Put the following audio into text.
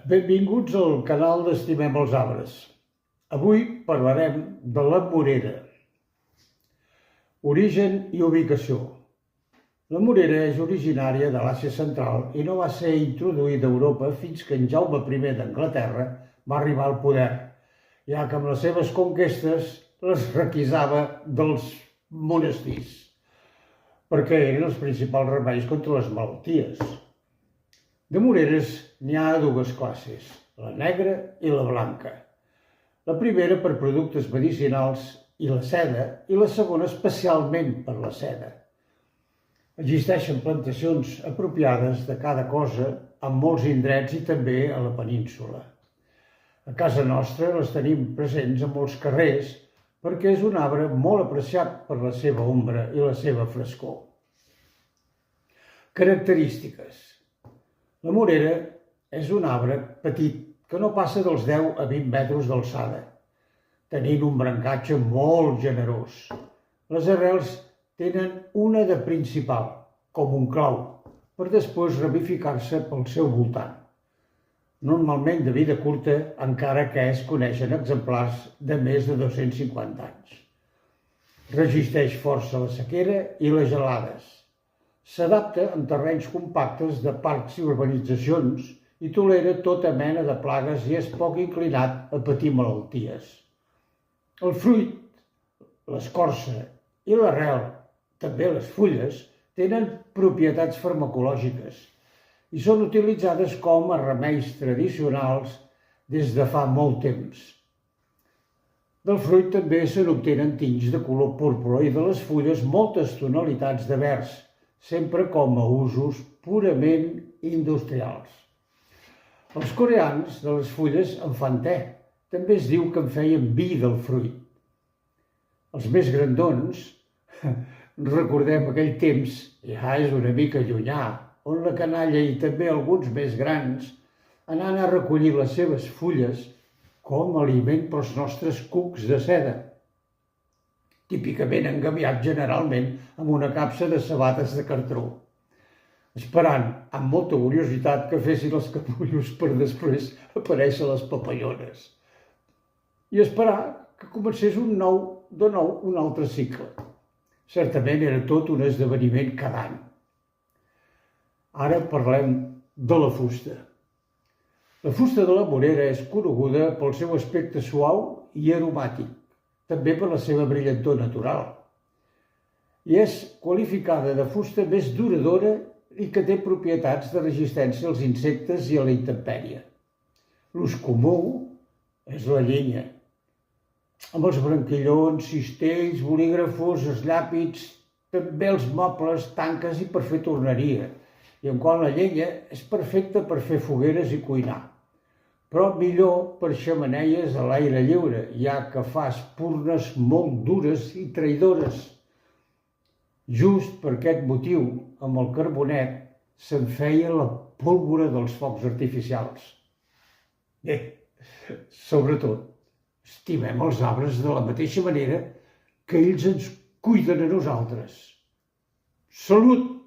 Benvinguts al canal d'Estimem els Arbres. Avui parlarem de la morera. Origen i ubicació. La morera és originària de l'Àsia Central i no va ser introduïda a Europa fins que en Jaume I d'Anglaterra va arribar al poder, ja que amb les seves conquestes les requisava dels monestirs, perquè eren els principals remeis contra les malalties. De moreres n'hi ha dues classes, la negra i la blanca. La primera per productes medicinals i la seda, i la segona especialment per la seda. Existeixen plantacions apropiades de cada cosa en molts indrets i també a la península. A casa nostra les tenim presents a molts carrers perquè és un arbre molt apreciat per la seva ombra i la seva frescor. Característiques. La morera és un arbre petit que no passa dels 10 a 20 metres d'alçada, tenint un brancatge molt generós. Les arrels tenen una de principal, com un clau, per després ramificar-se pel seu voltant. Normalment de vida curta, encara que es coneixen exemplars de més de 250 anys. Resisteix força la sequera i les gelades. S'adapta en terrenys compactes de parcs i urbanitzacions i tolera tota mena de plagues i és poc inclinat a patir malalties. El fruit, l'escorça i l'arrel, també les fulles, tenen propietats farmacològiques i són utilitzades com a remeis tradicionals des de fa molt temps. Del fruit també se n'obtenen tints de color púrpura i de les fulles moltes tonalitats de verds, sempre com a usos purament industrials. Els coreans de les fulles en fan te. També es diu que en feien vi del fruit. Els més grandons, recordem aquell temps, ja és una mica llunyà, on la canalla i també alguns més grans anant a recollir les seves fulles com a aliment pels nostres cucs de seda, típicament engabiat generalment amb una capsa de sabates de cartró, esperant amb molta curiositat que fessin els capullos per després aparèixer les papallones i esperar que comencés de nou un altre cicle. Certament era tot un esdeveniment cada any. Ara parlem de la fusta. La fusta de la morera és coneguda pel seu aspecte suau i aromàtic, també per la seva brillantor natural. I és qualificada de fusta més duradora i que té propietats de resistència als insectes i a la intempèrie. L'ús comú és la llenya, amb els branquillons, cistells, bolígrafos, els llàpids, també els mobles, tanques i per fer torneria. I en quant a la llenya, és perfecta per fer fogueres i cuinar, però millor per xemeneies a l'aire lliure, ja que fa espurnes molt dures i traïdores. Just per aquest motiu, amb el carbonet, se'n feia la pólvora dels focs artificials. Bé, sobretot, estimem els arbres de la mateixa manera que ells ens cuiden a nosaltres. Salut!